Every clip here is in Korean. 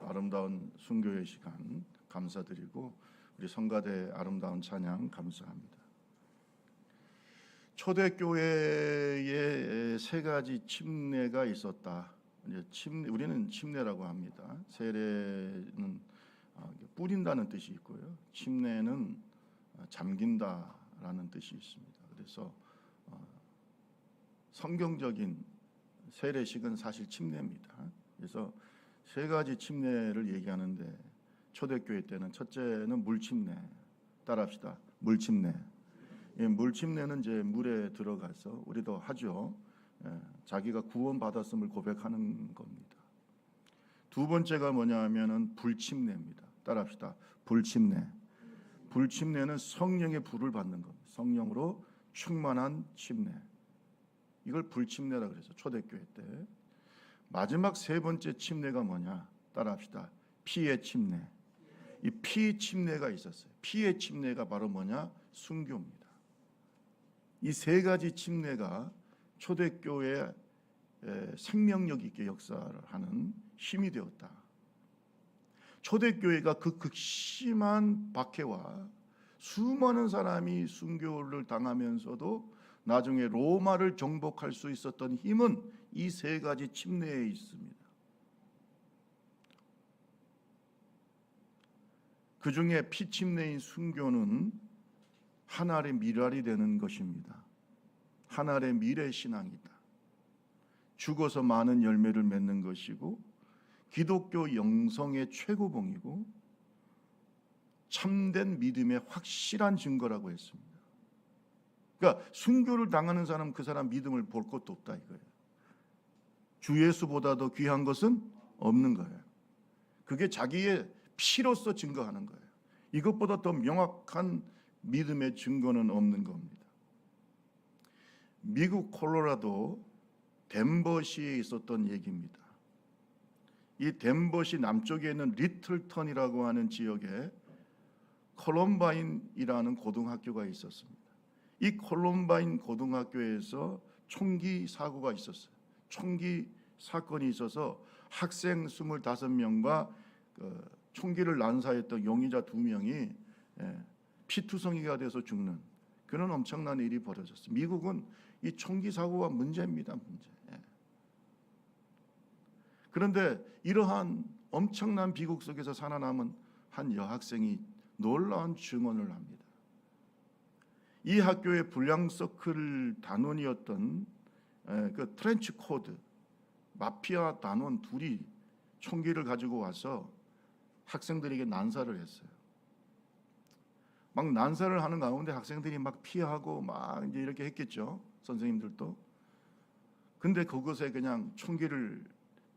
아름다운 순교의 시간 감사드리고 우리 성가대 아름다운 찬양 감사합니다. 초대교회에 세 가지 침례가 있었다. 우리는 침례라고 합니다. 세례는 뿌린다는 뜻이 있고요. 침례는 잠긴다라는 뜻이 있습니다. 그래서 성경적인 세례식은 사실 침례입니다. 그래서 세 가지 침례를 얘기하는데 초대교회 때는 첫째는 물침례. 따라합시다. 물침례. 물침례는 이제 물에 들어가서 우리도 하죠. 자기가 구원받았음을 고백하는 겁니다. 두 번째가 뭐냐 하면은 불침례입니다. 따라합시다. 불침례. 불침례는 성령의 불을 받는 겁니다. 성령으로 충만한 침례. 이걸 불침례라 그래서 초대교회 때. 마지막 세 번째 침례가 뭐냐? 따라합시다. 피의 침례. 이 피 침례가 있었어요. 피의 침례가 바로 뭐냐? 순교입니다. 이 세 가지 침례가 초대교회의 생명력 있게 역사를 하는 힘이 되었다. 초대교회가 그 극심한 박해와 수많은 사람이 순교를 당하면서도 나중에 로마를 정복할 수 있었던 힘은 이 세 가지 침례에 있습니다. 그 중에 피침례인 순교는 하나의 미랄이 되는 것입니다. 하나의 미래 신앙이다. 죽어서 많은 열매를 맺는 것이고 기독교 영성의 최고봉이고 참된 믿음의 확실한 증거라고 했습니다. 그러니까 순교를 당하는 사람 그 사람 믿음을 볼 것도 없다 이거예요. 주 예수보다 더 귀한 것은 없는 거예요. 그게 자기의 피로서 증거하는 거예요. 이것보다 더 명확한 믿음의 증거는 없는 겁니다. 미국 콜로라도 덴버시에 있었던 얘기입니다. 이 덴버시 남쪽에 있는 리틀턴이라고 하는 지역에 콜럼바인이라는 고등학교가 있었습니다. 이 콜럼바인 고등학교에서 총기 사고가 있었어요. 총기 사건이 있어서 학생 25명과 총기를 난사했던 용의자 2명이 피투성이가 돼서 죽는 그런 엄청난 일이 벌어졌어요. 미국은 이 총기 사고가 문제입니다. 문제. 그런데 이러한 엄청난 비극 속에서 살아남은 한 여학생이 놀라운 증언을 합니다. 이 학교의 불량 서클 단원이었던 그 트렌치 코드 마피아 단원 둘이 총기를 가지고 와서 학생들에게 난사를 했어요. 막 난사를 하는 가운데 학생들이 막 피하고 막 이제 이렇게 했겠죠. 선생님들도. 근데 그곳에 그냥 총기를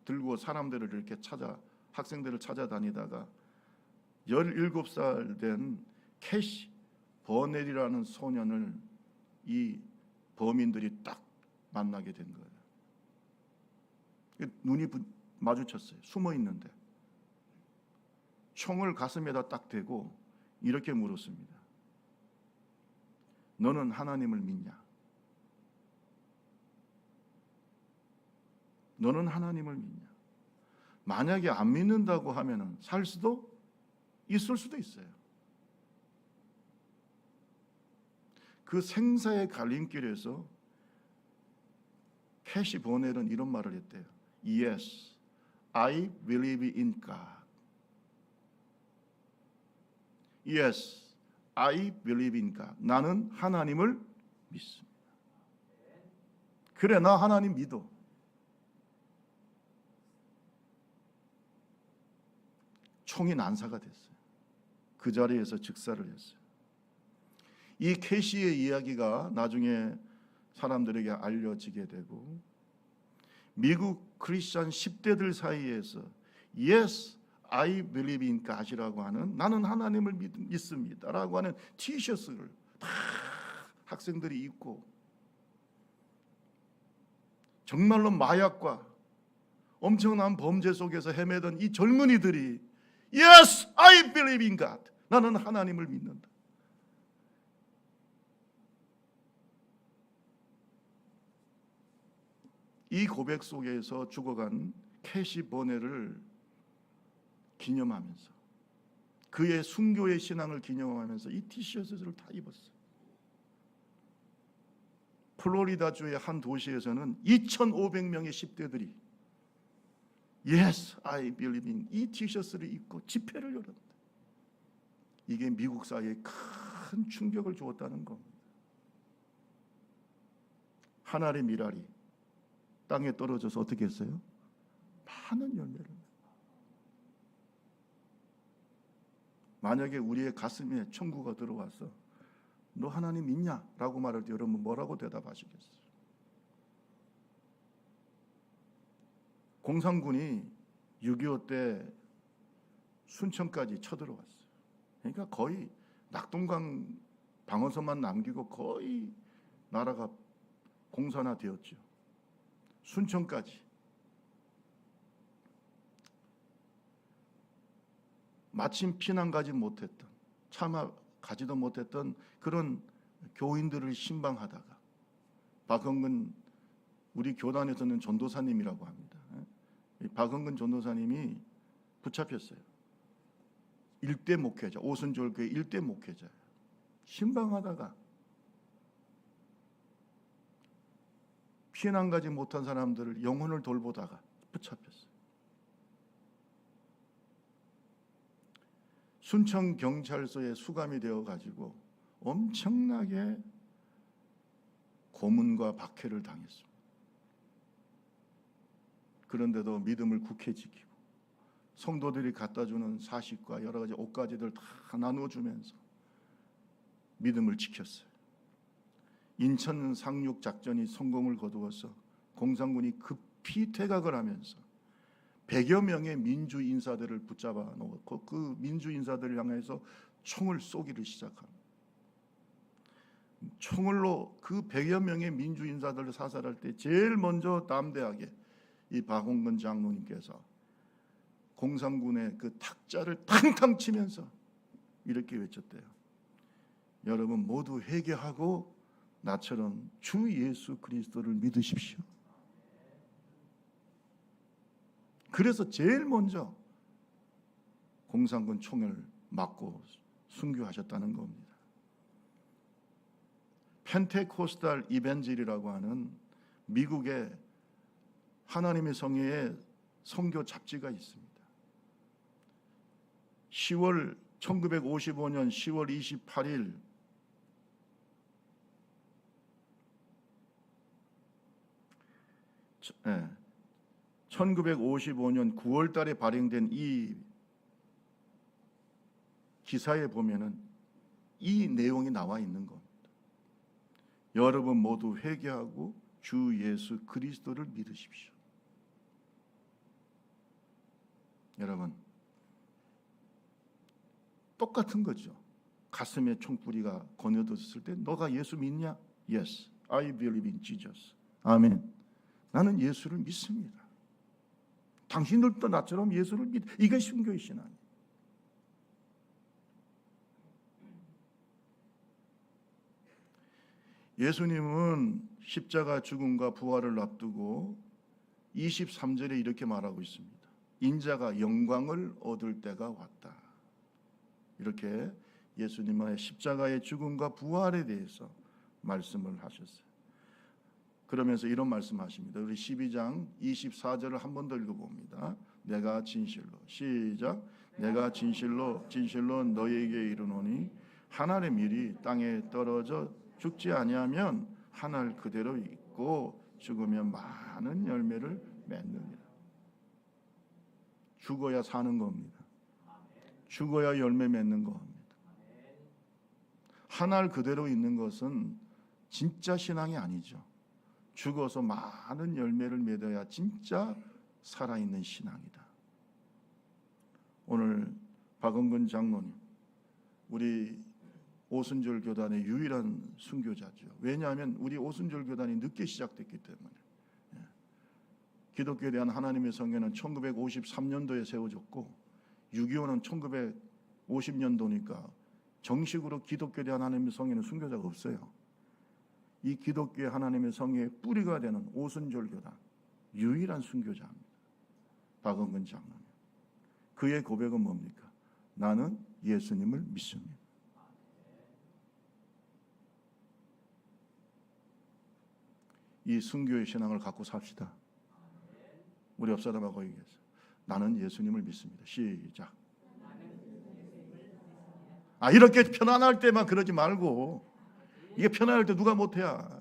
들고 사람들을 이렇게 학생들을 찾아다니다가 17살 된 캐시 버넬이라는 소년을 이 범인들이 딱 만나게 된 거예요. 눈이 마주쳤어요. 숨어 있는데 총을 가슴에다 딱 대고 이렇게 물었습니다. 너는 하나님을 믿냐? 너는 하나님을 믿냐? 만약에 안 믿는다고 하면은 살 수도 있을 수도 있어요. 그 생사의 갈림길에서 캐시 버넬은 이런 말을 했대요. Yes, I believe in God. Yes, I believe in God. 나는 하나님을 믿습니다. 그래, 나 하나님 믿어. 총이 난사가 됐어요. 그 자리에서 즉사를 했어요. 이 캐시의 이야기가 나중에 사람들에게 알려지게 되고 미국 크리스천 10대들 사이에서 Yes, I believe in God이라고 하는 나는 하나님을 믿습니다라고 하는 티셔츠를 다 학생들이 입고 정말로 마약과 엄청난 범죄 속에서 헤매던 이 젊은이들이 Yes, I believe in God. 나는 하나님을 믿는다. 이 고백 속에서 죽어간 캐시 버넬을 기념하면서, 그의 순교의 신앙을 기념하면서 이 티셔츠를 다 입었어요. 플로리다주의 한 도시에서는 2,500명의 10대들이 Yes, I believe in 이 티셔츠를 입고 집회를 열었는데, 이게 미국 사회에 큰 충격을 주었다는 겁니다. 하나의 미랄이 땅에 떨어져서 어떻게 했어요? 많은 열매를. 만약에 우리의 가슴에 천구가 들어와서 너 하나님 믿냐? 라고 말할 때 여러분 뭐라고 대답하시겠어요? 공산군이 6.25 때 순천까지 쳐들어왔어요. 그러니까 거의 낙동강 방어선만 남기고 거의 나라가 공산화되었죠. 순천까지. 마침 피난 가지 못했던, 차마 가지도 못했던 그런 교인들을 신방하다가, 박헌근, 우리 교단에서는 전도사님이라고 합니다. 박헌근 전도사님이 붙잡혔어요. 일대 목회자, 오순절교회 일대 목회자예요. 신방하다가 피난 가지 못한 사람들을 영혼을 돌보다가 붙잡혔어요. 순천 경찰서에 수감이 되어 가지고 엄청나게 고문과 박해를 당했습니다. 그런데도 믿음을 굳게 지키고 성도들이 갖다 주는 사식과 여러 가지 옷가지들 다 나눠주면서 믿음을 지켰어요. 인천 상륙 작전이 성공을 거두어서 공산군이 급히 퇴각을 하면서 100여 명의 민주 인사들을 붙잡아 놓고 그 민주 인사들을 향해서 총을 쏘기를 시작합니다. 총을로 그 100여 명의 민주 인사들을 사살할 때 제일 먼저 담대하게 이 박홍근 장로님께서 공산군의 그 탁자를 탕탕 치면서 이렇게 외쳤대요. 여러분 모두 회개하고 나처럼 주 예수 그리스도를 믿으십시오. 그래서 제일 먼저 공산군 총을 맞고 순교하셨다는 겁니다. 펜테코스탈 이벤젤이라고 하는 미국의 하나님의 성회의 선교 잡지가 있습니다. 1955년 10월 28일 네, 1955년 9월 달에 발행된 이 기사에 보면은 이 내용이 나와 있는 겁니다. 여러분 모두 회개하고 주 예수 그리스도를 믿으십시오. 여러분 똑같은 거죠. 가슴에 총뿌리가 거느졌을 때 너가 예수 믿냐? Yes, I believe in Jesus. 아멘. 나는 예수를 믿습니다. 당신들도 나처럼 예수를 믿. 이게 순교의 신앙이에요. 예수님은 십자가 죽음과 부활을 앞두고 23절에 이렇게 말하고 있습니다. 인자가 영광을 얻을 때가 왔다. 이렇게 예수님의 십자가의 죽음과 부활에 대해서 말씀을 하셨어요. 그러면서 이런 말씀하십니다. 우리 12장 24절을 한 번 더 읽어봅니다. 내가 진실로, 시작. 내가 진실로 너희에게 이르노니 하늘의 밀이 땅에 떨어져 죽지 아니하면 하늘 그대로 있고 죽으면 많은 열매를 맺느니라. 죽어야 사는 겁니다. 죽어야 열매 맺는 겁니다. 하늘 그대로 있는 것은 진짜 신앙이 아니죠. 죽어서 많은 열매를 맺어야 진짜 살아있는 신앙이다. 오늘 박헌근 장로님, 우리 오순절 교단의 유일한 순교자죠. 왜냐하면 우리 오순절 교단이 늦게 시작됐기 때문에. 기독교에 대한 하나님의 성회는 1953년도에 세워졌고 6.25는 1950년도니까 정식으로 기독교에 대한 하나님의 성회는 순교자가 없어요. 이 기독교의 하나님의 성회의 뿌리가 되는 오순절 교단 유일한 순교자입니다. 박헌근 장로님. 그의 고백은 뭡니까? 나는 예수님을 믿습니다. 이 순교의 신앙을 갖고 삽시다. 우리 옆 사람하고 얘기해서 나는 예수님을 믿습니다. 시작. 이렇게 편안할 때만 그러지 말고, 이게 편안할 때 누가 못해야.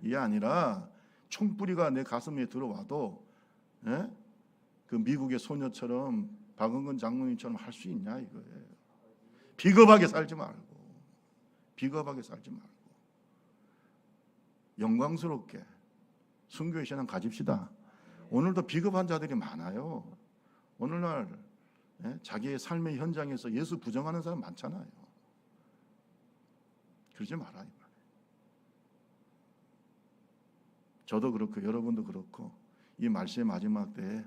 이게 아니라 총뿌리가 내 가슴에 들어와도 그 미국의 소녀처럼 박은근 장로님처럼 할 수 있냐 이거예요. 비겁하게 살지 말고, 비겁하게 살지 말고 영광스럽게 순교의 신앙 가집시다. 오늘도 비겁한 자들이 많아요. 오늘날 자기의 삶의 현장에서 예수 부정하는 사람 많잖아요. 그러지 말아요. 저도 그렇고 여러분도 그렇고 이 말씀의 마지막 때에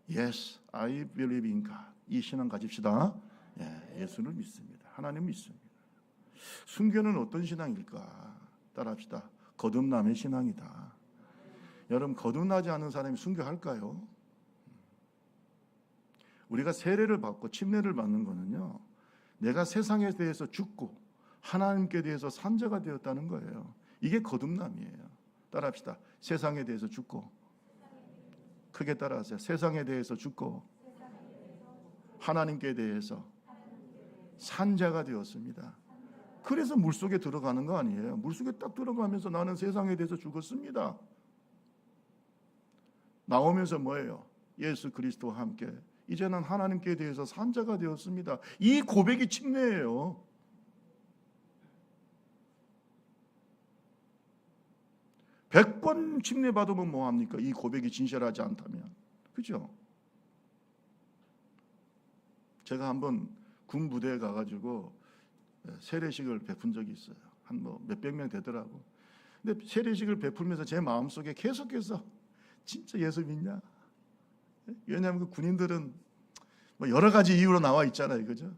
Yes, I believe in God. 이 신앙 가집시다. 예수를 믿습니다. 하나님 믿습니다. 순교는 어떤 신앙일까? 따라합시다. 거듭남의 신앙이다. 여러분, 거듭나지 않은 사람이 순교할까요? 우리가 세례를 받고 침례를 받는 거는요, 내가 세상에 대해서 죽고 하나님께 대해서 산 자가 되었다는 거예요. 이게 거듭남이에요. 따라합시다. 세상에 대해서 죽고, 크게 따라하세요. 세상에 대해서 죽고 하나님께 대해서 산 자가 되었습니다. 그래서 물속에 들어가는 거 아니에요. 물속에 딱 들어가면서 나는 세상에 대해서 죽었습니다. 나오면서 뭐예요? 예수 그리스도와 함께 이제는 하나님께 대해서 산 자가 되었습니다. 이 고백이 침례예요. 백 번 침례 받으면 뭐합니까? 이 고백이 진실하지 않다면. 그죠? 제가 한번 군 부대에 가가지고 세례식을 베푼 적이 있어요. 한 몇백 명 되더라고. 근데 세례식을 베풀면서 제 마음속에 계속해서 진짜 예수 믿냐? 왜냐하면 그 군인들은 뭐 여러 가지 이유로 나와 있잖아요. 그죠?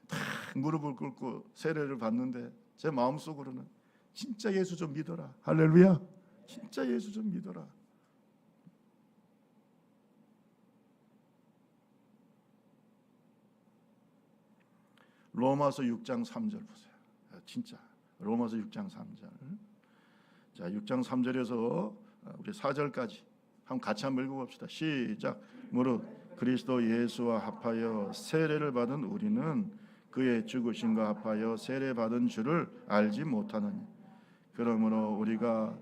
다 무릎을 꿇고 세례를 받는데 제 마음속으로는 진짜 예수 좀 믿어라. 할렐루야. 진짜 예수 좀 믿어라. 로마서 6장 3절 보세요. 진짜 로마서 6장 3절. 자, 6장 3절에서 우리 4절까지 한번 같이 한번 읽어봅시다. 시작. 무릇 그리스도 예수와 합하여 세례를 받은 우리는 그의 죽으심과 합하여 세례 받은 줄을 알지 못하느니, 그러므로 우리가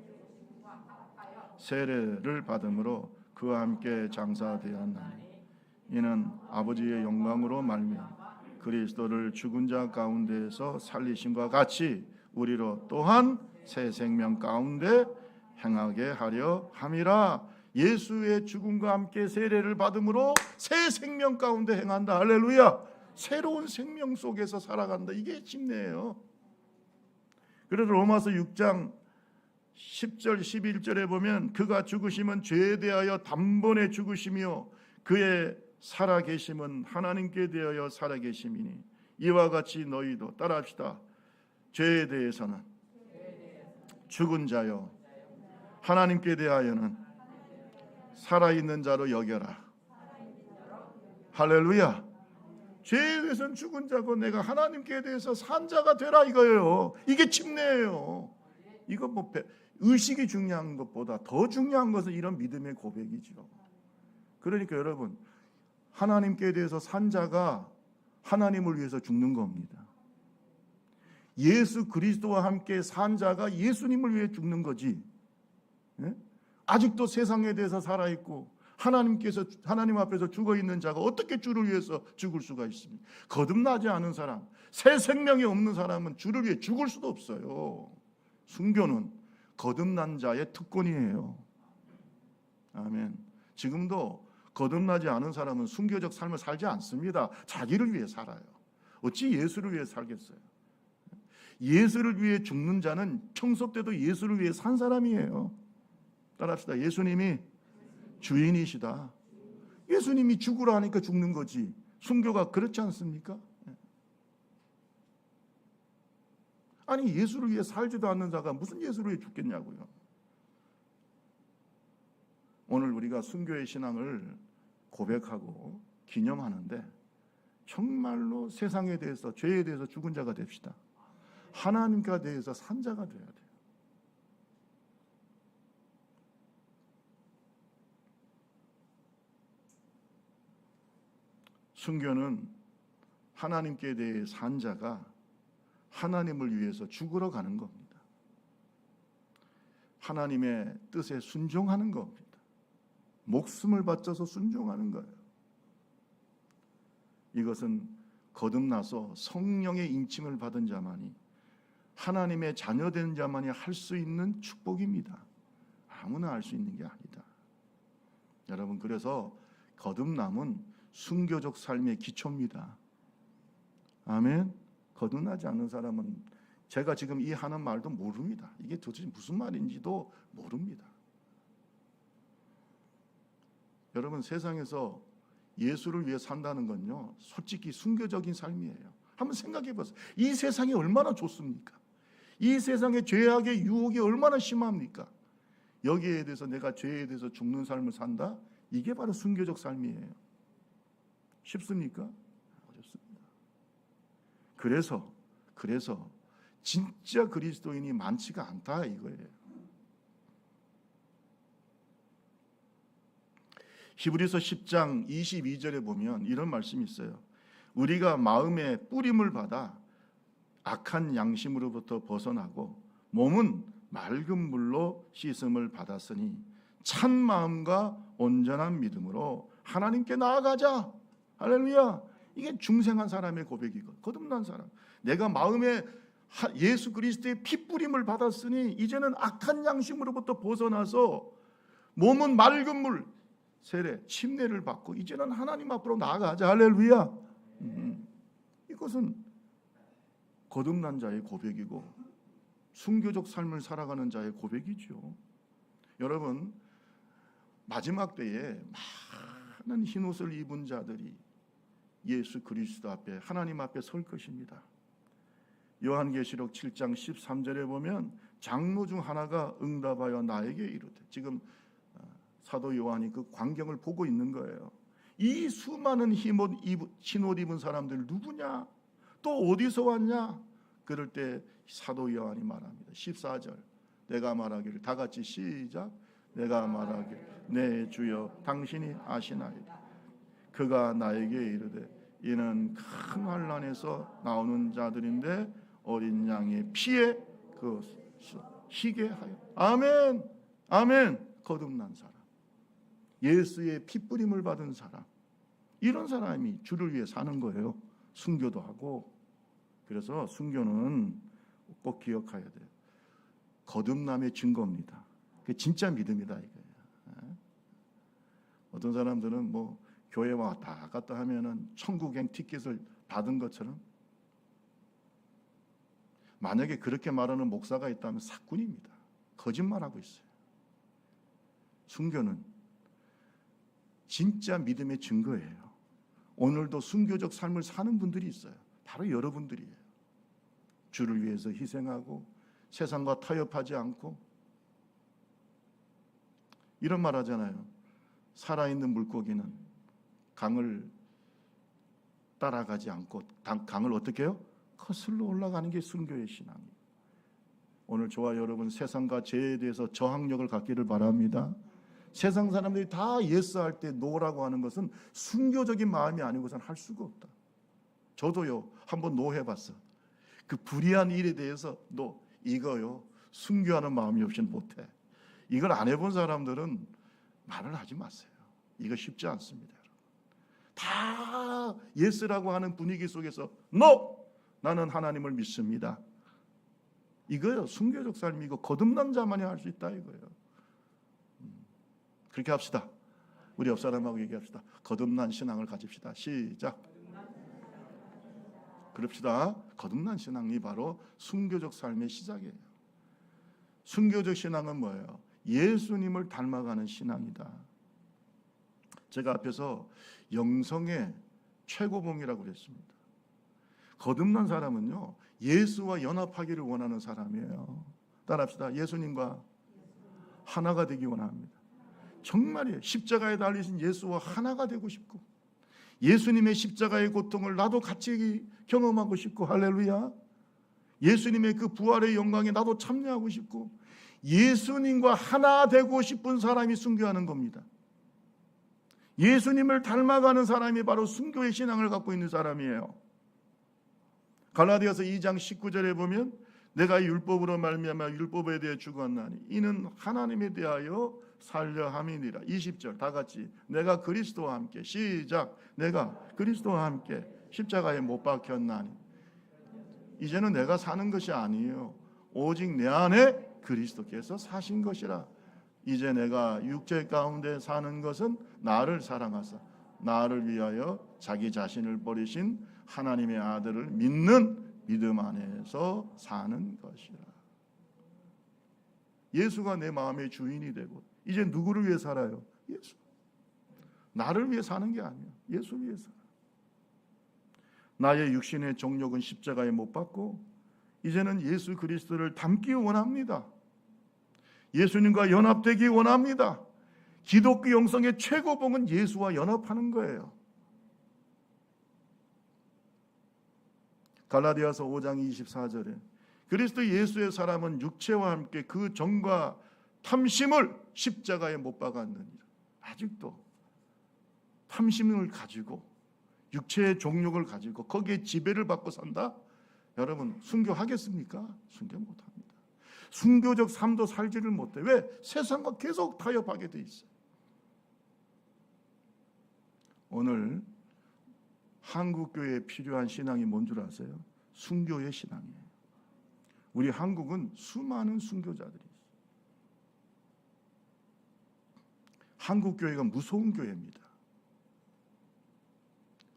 세례를 받음으로 그와 함께 장사되었나니 이는 아버지의 영광으로 말미암아 그리스도를 죽은 자 가운데에서 살리심과 같이 우리로 또한 새 생명 가운데 행하게 하려 함이라. 예수의 죽음과 함께 세례를 받음으로 새 생명 가운데 행한다. 할렐루야. 새로운 생명 속에서 살아간다. 이게 침례예요. 그래서 로마서 6장 10절 11절에 보면 그가 죽으심은 죄에 대하여 단번에 죽으시며 그의 살아계심은 하나님께 대하여 살아계심이니 이와 같이 너희도 따라합시다. 죄에 대해서는 죽은 자요 하나님께 대하여는 살아있는 자로 여겨라. 할렐루야. 죄에 대해서는 죽은 자고 내가 하나님께 대해서 산 자가 되라 이거예요. 이게 침례예요. 이거 뭐 의식이 중요한 것보다 더 중요한 것은 이런 믿음의 고백이죠. 그러니까 여러분, 하나님께 대해서 산 자가 하나님을 위해서 죽는 겁니다. 예수 그리스도와 함께 산 자가 예수님을 위해 죽는 거지. 아직도 세상에 대해서 살아있고 하나님 앞에서 죽어있는 자가 어떻게 주를 위해서 죽을 수가 있습니까? 거듭나지 않은 사람, 새 생명이 없는 사람은 주를 위해 죽을 수도 없어요. 순교는 거듭난 자의 특권이에요. 아멘. 지금도 거듭나지 않은 사람은 순교적 삶을 살지 않습니다. 자기를 위해 살아요. 어찌 예수를 위해 살겠어요? 예수를 위해 죽는 자는 평소 때도 예수를 위해 산 사람이에요. 따라합시다. 예수님이 주인이시다. 예수님이 죽으라 하니까 죽는 거지. 순교가 그렇지 않습니까? 아니, 예수를 위해 살지도 않는 자가 무슨 예수를 위해 죽겠냐고요. 오늘 우리가 순교의 신앙을 고백하고 기념하는데 정말로 세상에 대해서, 죄에 대해서 죽은 자가 됩시다. 하나님께 대해서 산 자가 되어야 돼요. 순교는 하나님께 대해 산 자가 하나님을 위해서 죽으러 가는 겁니다. 하나님의 뜻에 순종하는 겁니다. 목숨을 바쳐서 순종하는 거예요. 이것은 거듭나서 성령의 인칭을 받은 자만이, 하나님의 자녀된 자만이 할 수 있는 축복입니다. 아무나 할 수 있는 게 아니다. 여러분, 그래서 거듭남은 순교적 삶의 기초입니다. 아멘. 거듭나지 않는 사람은 제가 지금 이 하는 말도 모릅니다. 이게 도대체 무슨 말인지도 모릅니다. 여러분, 세상에서 예수를 위해 산다는 건요, 솔직히 순교적인 삶이에요. 한번 생각해 보세요. 이 세상이 얼마나 좋습니까? 이 세상의 죄악의 유혹이 얼마나 심합니까? 여기에 대해서 내가 죄에 대해서 죽는 삶을 산다? 이게 바로 순교적 삶이에요. 쉽습니까? 어렵습니다. 그래서 진짜 그리스도인이 많지가 않다 이거예요. 히브리서 10장 22절에 보면 이런 말씀이 있어요. 우리가 마음의 뿌림을 받아 악한 양심으로부터 벗어나고 몸은 맑은 물로 씻음을 받았으니 찬 마음과 온전한 믿음으로 하나님께 나아가자. 할렐루야. 이게 중생한 사람의 고백이거든. 거듭난 사람. 내가 마음에 예수 그리스도의 핏뿌림을 받았으니 이제는 악한 양심으로부터 벗어나서 몸은 맑은 물, 세례, 침례를 받고 이제는 하나님 앞으로 나아가자. 할렐루야. 이것은 거듭난 자의 고백이고 순교적 삶을 살아가는 자의 고백이죠. 여러분, 마지막 때에 많은 흰옷을 입은 자들이 예수 그리스도 앞에, 하나님 앞에 설 것입니다. 요한계시록 7장 13절에 보면 장로 중 하나가 응답하여 나에게 이르되, 지금 사도 요한이 그 광경을 보고 있는 거예요. 이 수많은 흰옷 입은 사람들 누구냐? 또 어디서 왔냐? 그럴 때 사도 요한이 말합니다. 14절, 내가 말하기를, 다 같이 시작. 내가 말하기를, 내 주여 당신이 아시나이다. 그가 나에게 이르되, 이는 큰 환난에서 나오는 자들인데 어린 양의 피에 그 희게 하여. 아멘. 아멘. 거듭난 사람, 예수의 핏부림을 받은 사람, 이런 사람이 주를 위해 사는 거예요. 순교도 하고. 그래서 순교는 꼭 기억해야 돼요. 거듭남의 증거입니다. 그게 진짜 믿음이다 이거예요. 어떤 사람들은 뭐 교회 왔다 갔다 하면은 천국행 티켓을 받은 것처럼, 만약에 그렇게 말하는 목사가 있다면 사꾼입니다. 거짓말하고 있어요. 순교는 진짜 믿음의 증거예요. 오늘도 순교적 삶을 사는 분들이 있어요. 바로 여러분들이에요. 주를 위해서 희생하고 세상과 타협하지 않고. 이런 말 하잖아요. 살아있는 물고기는 강을 따라가지 않고 강을 어떻게 해요? 거슬러 올라가는 게 순교의 신앙이에요. 오늘 저와 여러분 세상과 죄에 대해서 저항력을 갖기를 바랍니다. 세상 사람들이 다 예스할 때 노라고 하는 것은 순교적인 마음이 아니고서는 할 수가 없다. 저도요 한번 노 해봤어. 그 불의한 일에 대해서 너 이거요 순교하는 마음이 없이는 못해. 이걸 안 해본 사람들은 말을 하지 마세요. 이거 쉽지 않습니다. 다 예스라고 하는 분위기 속에서 NO! 나는 하나님을 믿습니다. 이거요 순교적 삶이고 거듭난 자만이 할 수 있다 이거예요. 그렇게 합시다. 우리 옆 사람하고 얘기합시다. 거듭난 신앙을 가집시다. 시작. 그럽시다. 거듭난 신앙이 바로 순교적 삶의 시작이에요. 순교적 신앙은 뭐예요? 예수님을 닮아가는 신앙이다. 제가 앞에서 영성의 최고봉이라고 그랬습니다. 거듭난 사람은요 예수와 연합하기를 원하는 사람이에요. 따라합시다. 예수님과 하나가 되기 원합니다. 정말이에요. 십자가에 달리신 예수와 하나가 되고 싶고, 예수님의 십자가의 고통을 나도 같이 경험하고 싶고, 할렐루야. 예수님의 그 부활의 영광에 나도 참여하고 싶고, 예수님과 하나 되고 싶은 사람이 순교하는 겁니다. 예수님을 닮아가는 사람이 바로 순교의 신앙을 갖고 있는 사람이에요. 갈라디아서 2장 19절에 보면 내가 율법으로 말미암아 율법에 대해 죽었나니 이는 하나님에 대하여 살려 함이니라. 20절 다 같이 내가 그리스도와 함께, 시작, 내가 그리스도와 함께 십자가에 못 박혔나니. 이제는 내가 사는 것이 아니에요. 오직 내 안에 그리스도께서 사신 것이라. 이제 내가 육체 가운데 사는 것은 나를 사랑하사 나를 위하여 자기 자신을 버리신 하나님의 아들을 믿는 믿음 안에서 사는 것이라. 예수가 내 마음의 주인이 되고, 이제 누구를 위해 살아요? 예수. 나를 위해 사는 게 아니에요. 예수를 위해 살아요. 나의 육신의 정욕은 십자가에 못 박고 이제는 예수 그리스도를 닮기 원합니다. 예수님과 연합되기 원합니다. 기독교 영성의 최고봉은 예수와 연합하는 거예요. 갈라디아서 5장 24절에 그리스도 예수의 사람은 육체와 함께 그 정과 탐심을 십자가에 못 박았느니라. 아직도 탐심을 가지고 육체의 종욕을 가지고 거기에 지배를 받고 산다? 여러분 순교하겠습니까? 순교 못합니다. 순교적 삶도 살지를 못해. 왜? 세상과 계속 타협하게 돼 있어요. 오늘 한국교회에 필요한 신앙이 뭔 줄 아세요? 순교의 신앙이에요. 우리 한국은 수많은 순교자들이 있어요. 한국교회가 무서운 교회입니다.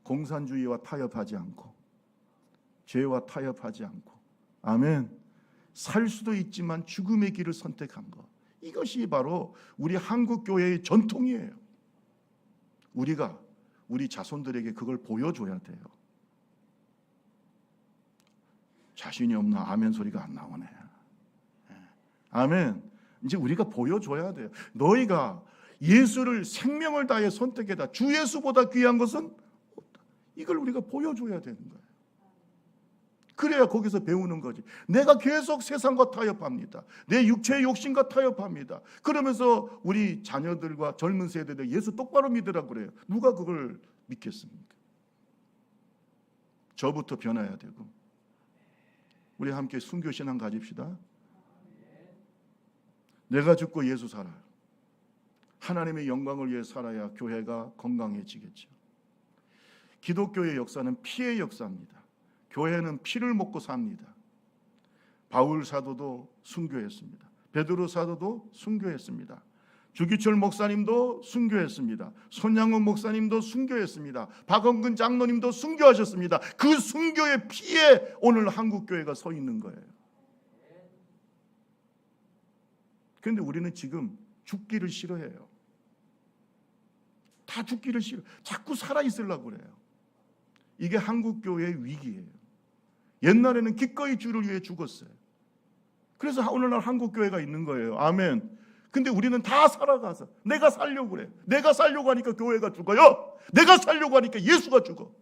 공산주의와 타협하지 않고 죄와 타협하지 않고, 아멘, 살 수도 있지만 죽음의 길을 선택한 것, 이것이 바로 우리 한국교회의 전통이에요. 우리가 우리 자손들에게 그걸 보여줘야 돼요. 자신이 없나 아멘 소리가 안 나오네. 아멘. 이제 우리가 보여줘야 돼요. 너희가 예수를 생명을 다해 선택해다 주 예수보다 귀한 것은 없다. 이걸 우리가 보여줘야 되는 거예요. 그래야 거기서 배우는 거지. 내가 계속 세상과 타협합니다. 내 육체의 욕심과 타협합니다. 그러면서 우리 자녀들과 젊은 세대들 예수 똑바로 믿으라고 그래요. 누가 그걸 믿겠습니까? 저부터 변해야 되고, 우리 함께 순교신앙 가집시다. 내가 죽고 예수 살아요. 하나님의 영광을 위해 살아야 교회가 건강해지겠죠. 기독교의 역사는 피의 역사입니다. 교회는 피를 먹고 삽니다. 바울 사도도 순교했습니다. 베드로 사도도 순교했습니다. 주기철 목사님도 순교했습니다. 손양원 목사님도 순교했습니다. 박원근 장로님도 순교하셨습니다. 그 순교의 피에 오늘 한국교회가 서 있는 거예요. 그런데 우리는 지금 죽기를 싫어해요. 다 죽기를 싫어. 자꾸 살아있으려고 그래요. 이게 한국교회의 위기예요. 옛날에는 기꺼이 주를 위해 죽었어요. 그래서 오늘날 한국교회가 있는 거예요. 아멘. 근데 우리는 다 살아가서 내가 살려고 그래. 내가 살려고 하니까 교회가 죽어요. 내가 살려고 하니까 예수가 죽어.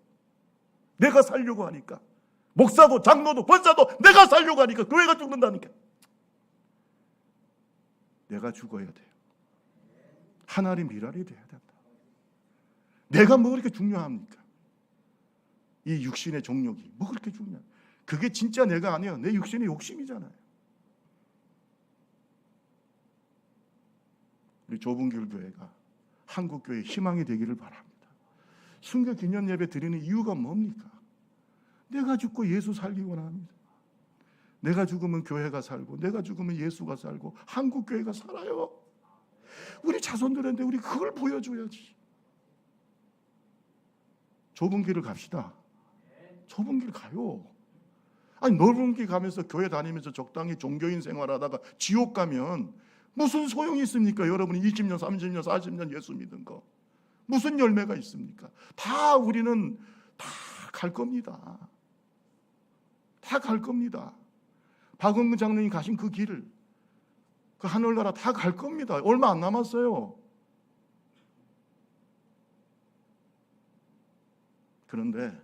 내가 살려고 하니까 목사도 장로도 권사도 내가 살려고 하니까 교회가 죽는다니까. 내가 죽어야 돼요. 하나님 미랄이 돼야 된다. 내가 뭐 그렇게 중요합니까? 이 육신의 정욕이 뭐 그렇게 중요해? 그게 진짜 내가 아니에요. 내 육신의 욕심이잖아요. 우리 좁은 길 교회가 한국교회의 희망이 되기를 바랍니다. 순교 기념 예배 드리는 이유가 뭡니까? 내가 죽고 예수 살기 원합니다. 내가 죽으면 교회가 살고, 내가 죽으면 예수가 살고, 한국교회가 살아요. 우리 자손들한테 우리 그걸 보여줘야지. 좁은 길을 갑시다. 좁은 길 가요. 아니 넓은 길 가면서 교회 다니면서 적당히 종교인 생활하다가 지옥 가면 무슨 소용이 있습니까? 여러분이 20년, 30년, 40년 예수 믿은 거 무슨 열매가 있습니까? 다 우리는 다 갈 겁니다. 다 갈 겁니다. 박원근 장로님 가신 그 길을, 그 하늘나라 다 갈 겁니다. 얼마 안 남았어요. 그런데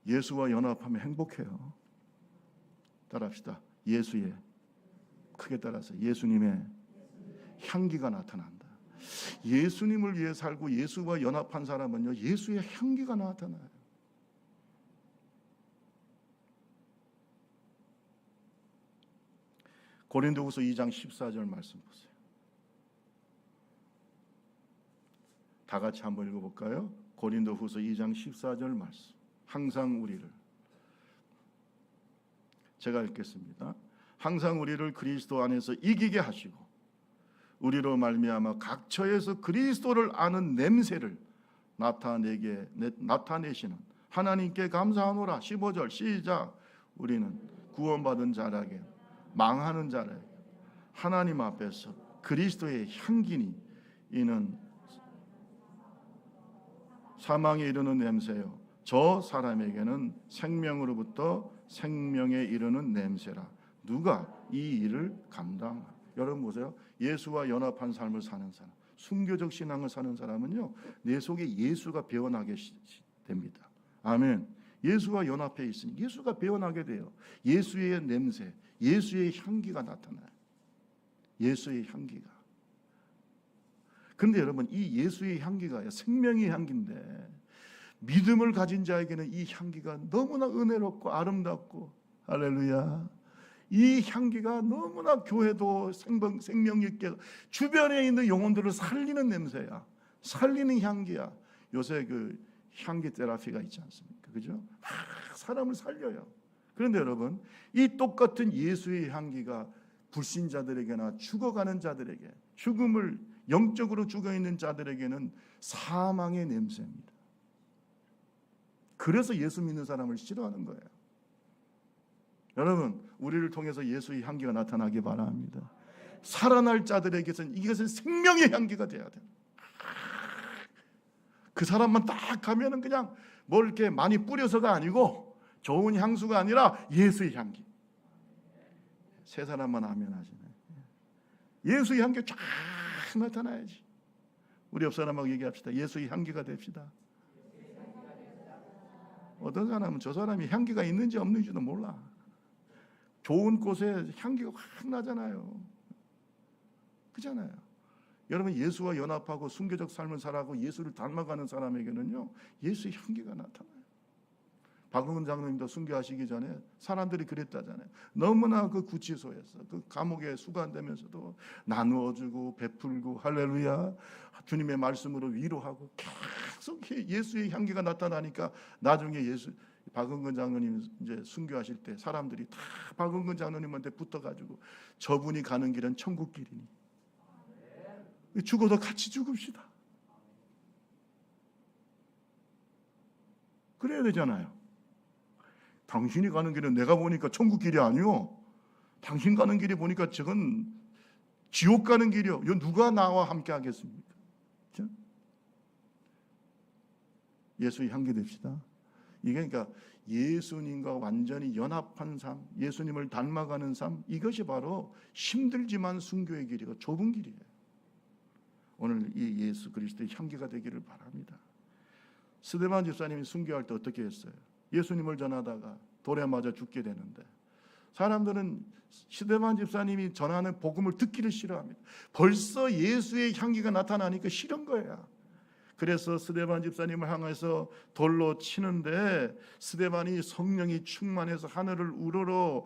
예수와 연합하면 행복해요. 따라합시다. 예수의, 크게 따라서 예수님의 향기가 나타난다. 예수님을 위해 살고 예수와 연합한 사람은요, 예수의 향기가 나타나요. 고린도후서 2장 14절 말씀 보세요. 다 같이 한번 읽어볼까요? 고린도후서 2장 14절 말씀. 항상 우리를, 제가 읽겠습니다. 항상 우리를 그리스도 안에서 이기게 하시고 우리로 말미암아 각 처에서 그리스도를 아는 냄새를 나타내시는 하나님께 감사하노라. 15절 시작. 우리는 구원받은 자라게 망하는 자라게 하나님 앞에서 그리스도의 향기니 이는 사망에 이르는 냄새요 저 사람에게는 생명으로부터 생명에 이르는 냄새라. 누가 이 일을 감당하나. 여러분 보세요. 예수와 연합한 삶을 사는 사람, 순교적 신앙을 사는 사람은요, 내 속에 예수가 배어나게 됩니다. 아멘. 예수와 연합해 있으니 예수가 배어나게 돼요. 예수의 냄새, 예수의 향기가 나타나요. 예수의 향기가. 그런데 여러분, 이 예수의 향기가 생명의 향기인데 믿음을 가진 자에게는 이 향기가 너무나 은혜롭고 아름답고, 할렐루야, 이 향기가 너무나 교회도 생명 있게 주변에 있는 영혼들을 살리는 냄새야. 살리는 향기야. 요새 그 향기 테라피가 있지 않습니까? 그죠? 사람을 살려요. 그런데 여러분, 이 똑같은 예수의 향기가 불신자들에게나 죽어가는 자들에게, 죽음을 영적으로 죽어있는 자들에게는 사망의 냄새입니다. 그래서 예수 믿는 사람을 싫어하는 거예요. 여러분, 우리를 통해서 예수의 향기가 나타나기 바랍니다. 살아날 자들에게서는 이것은 생명의 향기가 돼야 돼요. 그 사람만 딱 가면은 그냥 뭘 이렇게 많이 뿌려서가 아니고 좋은 향수가 아니라 예수의 향기. 세 사람만 아멘 하시네. 예수의 향기가 쫙 나타나야지. 우리 옆 사람하고 얘기합시다. 예수의 향기가 됩시다. 어떤 사람은 저 사람이 향기가 있는지 없는지도 몰라. 좋은 곳에 향기가 확 나잖아요. 그잖아요. 여러분, 예수와 연합하고 순교적 삶을 살아가고 예수를 닮아가는 사람에게는요, 예수의 향기가 나타나요. 박은근 장로님도 순교하시기 전에 사람들이 그랬다잖아요. 너무나 그 구치소에서 그 감옥에 수감되면서도 나누어주고 베풀고, 할렐루야, 주님의 말씀으로 위로하고 계속 예수의 향기가 나타나니까 나중에 박은근 장로님 이제 순교하실 때 사람들이 다 박은근 장로님한테 붙어가지고 저분이 가는 길은 천국 길이니 죽어도 같이 죽읍시다. 그래야 되잖아요. 당신이 가는 길은 내가 보니까 천국 길이 아니요. 당신 가는 길이 보니까 저건 지옥 가는 길이요. 이거 누가 나와 함께 하겠습니까? 그렇죠? 예수의 향기 됩시다. 이게 그러니까 예수님과 완전히 연합한 삶, 예수님을 닮아가는 삶, 이것이 바로 힘들지만 순교의 길이고 좁은 길이에요. 오늘 이 예수 그리스도의 향기가 되기를 바랍니다. 스데반 집사님이 순교할 때 어떻게 했어요? 예수님을 전하다가 돌에 맞아 죽게 되는데 사람들은 스데반 집사님이 전하는 복음을 듣기를 싫어합니다. 벌써 예수의 향기가 나타나니까 싫은 거예요. 그래서 스데반 집사님을 향해서 돌로 치는데 스데반이 성령이 충만해서 하늘을 우러러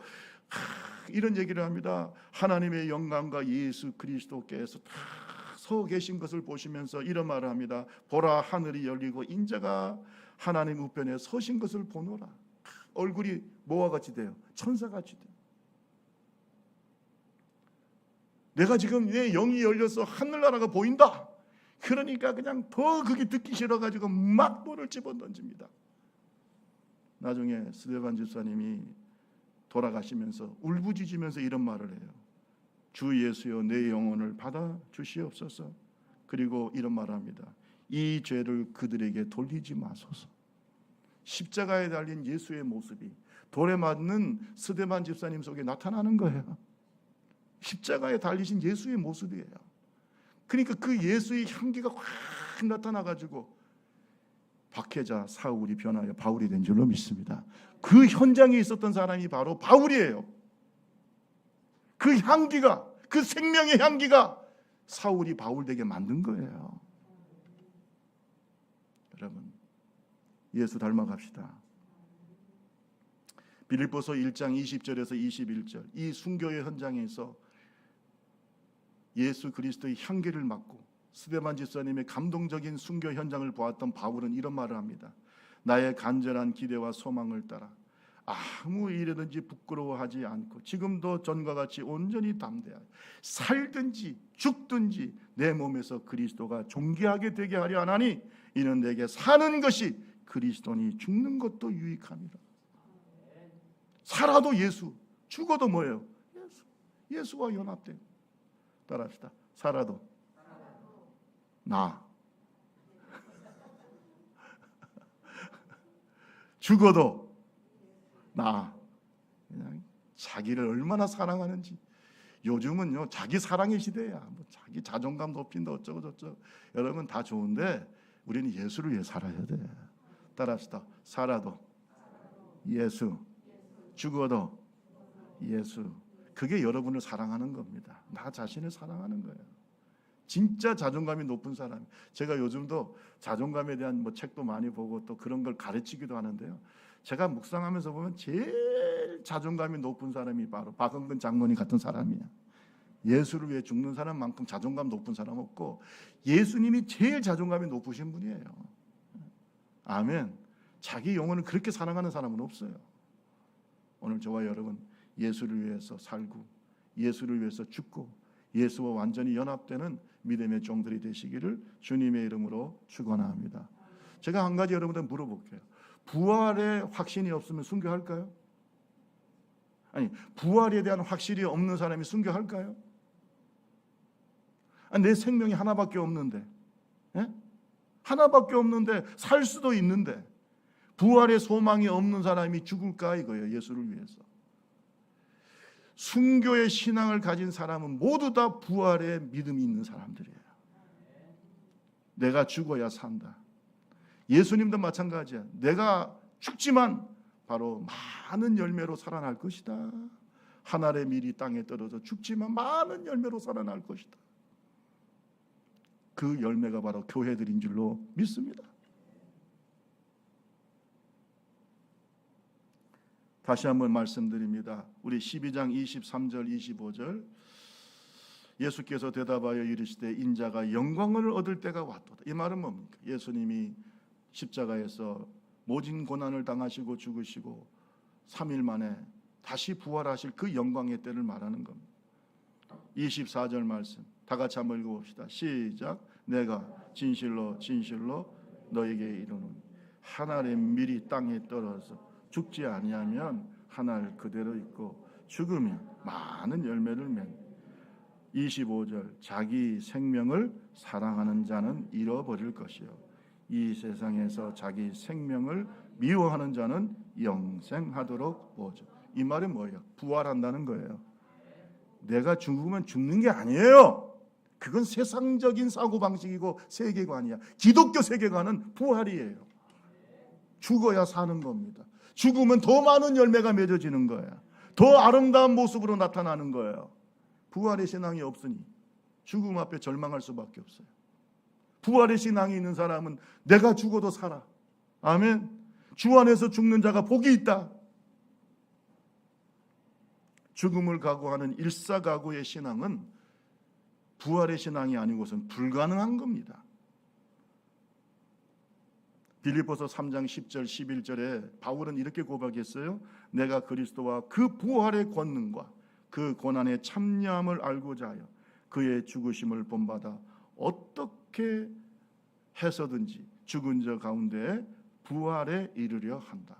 이런 얘기를 합니다. 하나님의 영광과 예수 그리스도께서 다 서 계신 것을 보시면서 이런 말을 합니다. 보라, 하늘이 열리고 인자가 하나님 우편에 서신 것을 보노라. 얼굴이 뭐와 같이 돼요? 천사같이 돼요. 내가 지금 내 영이 열려서 하늘나라가 보인다. 그러니까 그냥 더 그게 듣기 싫어가지고 막 돌을 집어던집니다. 나중에 스데반 집사님이 돌아가시면서 울부짖으면서 이런 말을 해요. 주 예수여, 내 영혼을 받아 주시옵소서. 그리고 이런 말을 합니다. 이 죄를 그들에게 돌리지 마소서. 십자가에 달린 예수의 모습이 돌에 맞는 스데반 집사님 속에 나타나는 거예요. 십자가에 달리신 예수의 모습이에요. 그러니까 그 예수의 향기가 확 나타나가지고 박해자 사울이 변하여 바울이 된 줄로 믿습니다. 그 현장에 있었던 사람이 바로 바울이에요. 그 향기가, 그 생명의 향기가 사울이 바울 되게 만든 거예요. 여러분, 예수 닮아갑시다. 빌립보서 1장 20절에서 21절, 이 순교의 현장에서 예수 그리스도의 향기를 맡고 스데반 집사님의 감동적인 순교 현장을 보았던 바울은 이런 말을 합니다. 나의 간절한 기대와 소망을 따라 아무 일이든지 부끄러워하지 않고 지금도 전과 같이 온전히 담대하여 살든지 죽든지 내 몸에서 그리스도가 존귀하게 되게 하려 하나니 이는 내게 사는 것이 그리스도니 죽는 것도 유익함이라. 살아도 예수, 죽어도 뭐예요? 예수. 예수와 연합되고. 따라합시다. 살아도 나, 죽어도 나. 그냥 자기를 얼마나 사랑하는지. 요즘은요 자기 사랑의 시대야. 뭐 자기 자존감 높인다 어쩌고 저쩌고. 여러분 다 좋은데 우리는 예수를 위해 살아야 돼. 따라합시다. 살아도 예수, 죽어도 예수. 그게 여러분을 사랑하는 겁니다. 나 자신을 사랑하는 거예요. 진짜 자존감이 높은 사람. 제가 요즘도 자존감에 대한 뭐 책도 많이 보고 또 그런 걸 가르치기도 하는데요. 제가 묵상하면서 보면 제일 자존감이 높은 사람이 바로 박흥근 장로님 같은 사람이야. 예수를 위해 죽는 사람만큼 자존감 높은 사람 없고 예수님이 제일 자존감이 높으신 분이에요. 아멘. 자기 영혼을 그렇게 사랑하는 사람은 없어요. 오늘 저와 여러분 예수를 위해서 살고 예수를 위해서 죽고 예수와 완전히 연합되는 믿음의 종들이 되시기를 주님의 이름으로 축원합니다. 제가 한 가지 여러분들 물어볼게요. 부활의 확신이 없으면 순교할까요? 아니, 부활에 대한 확실이 없는 사람이 순교할까요? 아니, 내 생명이 하나밖에 없는데, 예? 하나밖에 없는데 살 수도 있는데 부활의 소망이 없는 사람이 죽을까 이거예요. 예수를 위해서. 순교의 신앙을 가진 사람은 모두 다 부활의 믿음이 있는 사람들이에요. 내가 죽어야 산다. 예수님도 마찬가지야. 내가 죽지만 바로 많은 열매로 살아날 것이다. 한 알의 밀이 땅에 떨어져 죽지만 많은 열매로 살아날 것이다. 그 열매가 바로 교회들인 줄로 믿습니다. 다시 한번 말씀드립니다. 우리 12장 23절 25절 예수께서 대답하여 이르시되 인자가 영광을 얻을 때가 왔도다. 이 말은 뭡니까? 예수님이 십자가에서 모진 고난을 당하시고 죽으시고 3일 만에 다시 부활하실 그 영광의 때를 말하는 겁니다. 24절 말씀 다 같이 한번 읽어봅시다. 시작. 내가 진실로 진실로 너에게 이르노니 한 알의 밀이 땅에 떨어져 죽지 아니하면 한 알 그대로 있고 죽으면 많은 열매를 맺는. 25절 자기 생명을 사랑하는 자는 잃어버릴 것이요 이 세상에서 자기 생명을 미워하는 자는 영생하도록 보죠. 이 말은 뭐예요? 부활한다는 거예요. 내가 죽으면 죽는 게 아니에요. 그건 세상적인 사고방식이고 세계관이야. 기독교 세계관은 부활이에요. 죽어야 사는 겁니다. 죽으면 더 많은 열매가 맺어지는 거야. 더 아름다운 모습으로 나타나는 거예요. 부활의 신앙이 없으니 죽음 앞에 절망할 수밖에 없어요. 부활의 신앙이 있는 사람은 내가 죽어도 살아. 아멘. 주 안에서 죽는 자가 복이 있다. 죽음을 각오하는 일사각오의 신앙은 부활의 신앙이 아니고선 불가능한 겁니다. 빌립보서 3장 10절 11절에 바울은 이렇게 고백했어요. 내가 그리스도와 그 부활의 권능과 그 고난의 참여함을 알고자 하여 그의 죽으심을 본받아 어떻게 해서든지 죽은 자 가운데 부활에 이르려 한다.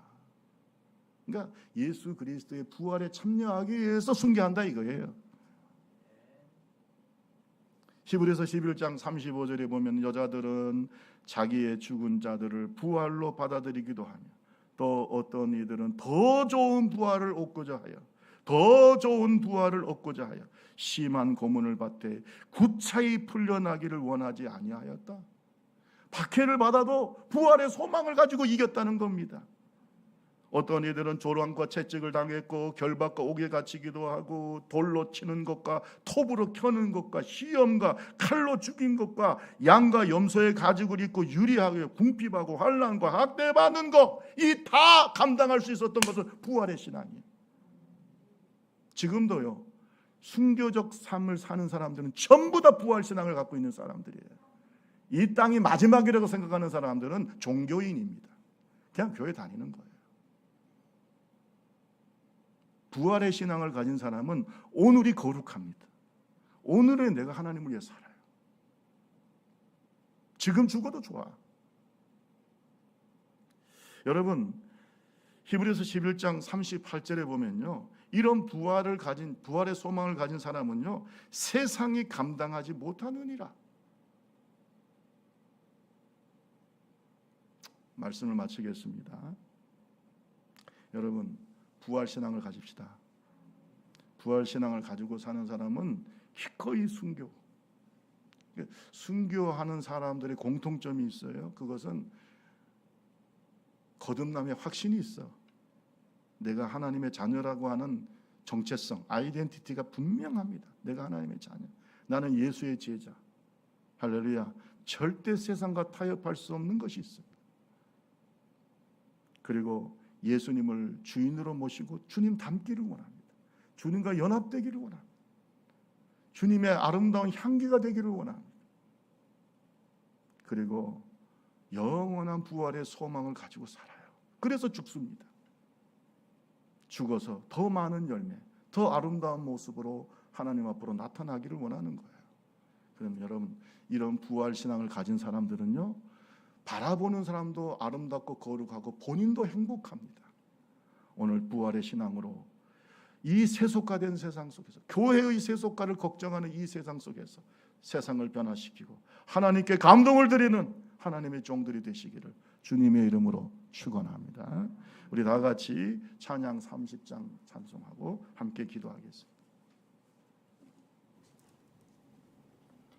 그러니까 예수 그리스도의 부활에 참여하기 위해서 순교한다 이거예요. 히브리서 11장 35절에 보면 여자들은 자기의 죽은 자들을 부활로 받아들이기도 하며 또 어떤 이들은 더 좋은 부활을 얻고자 하여 더 좋은 부활을 얻고자 하여 심한 고문을 받되 구차히 풀려나기를 원하지 아니하였다. 박해를 받아도 부활의 소망을 가지고 이겼다는 겁니다. 어떤 이들은 조롱과 채찍을 당했고 결박과 옥에 갇히기도 하고 돌로 치는 것과 톱으로 켜는 것과 시험과 칼로 죽인 것과 양과 염소의 가죽을 입고 유리하게 궁핍하고 환난과 학대받는 것, 이 다 감당할 수 있었던 것은 부활의 신앙이에요. 지금도요, 순교적 삶을 사는 사람들은 전부 다 부활 신앙을 갖고 있는 사람들이에요. 이 땅이 마지막이라고 생각하는 사람들은 종교인입니다. 그냥 교회 다니는 거예요. 부활의 신앙을 가진 사람은 오늘이 거룩합니다. 오늘에 내가 하나님을 위해 살아요. 지금 죽어도 좋아. 여러분, 히브리서 11장 38절에 보면요, 이런 부활의 소망을 가진 사람은요, 세상이 감당하지 못하느니라. 말씀을 마치겠습니다. 여러분, 부활 신앙을 가집시다. 부활 신앙을 가지고 사는 사람은 기꺼이 순교하는 사람들의 공통점이 있어요. 그것은 거듭남의 확신이 있어. 내가 하나님의 자녀라고 하는 정체성, 아이덴티티가 분명합니다. 내가 하나님의 자녀, 나는 예수의 제자. 할렐루야. 절대 세상과 타협할 수 없는 것이 있습니다. 그리고 예수님을 주인으로 모시고 주님 닮기를 원합니다. 주님과 연합되기를 원합니다. 주님의 아름다운 향기가 되기를 원합니다. 그리고 영원한 부활의 소망을 가지고 살아요. 그래서 죽습니다. 죽어서 더 많은 열매, 더 아름다운 모습으로 하나님 앞으로 나타나기를 원하는 거예요. 그럼 여러분, 이런 부활 신앙을 가진 사람들은요, 바라보는 사람도 아름답고 거룩하고 본인도 행복합니다. 오늘 부활의 신앙으로 이 세속화된 세상 속에서, 교회의 세속화를 걱정하는 이 세상 속에서 세상을 변화시키고 하나님께 감동을 드리는 하나님의 종들이 되시기를 주님의 이름으로 축원합니다. 우리 다 같이 찬양 30장 찬송하고 함께 기도하겠습니다.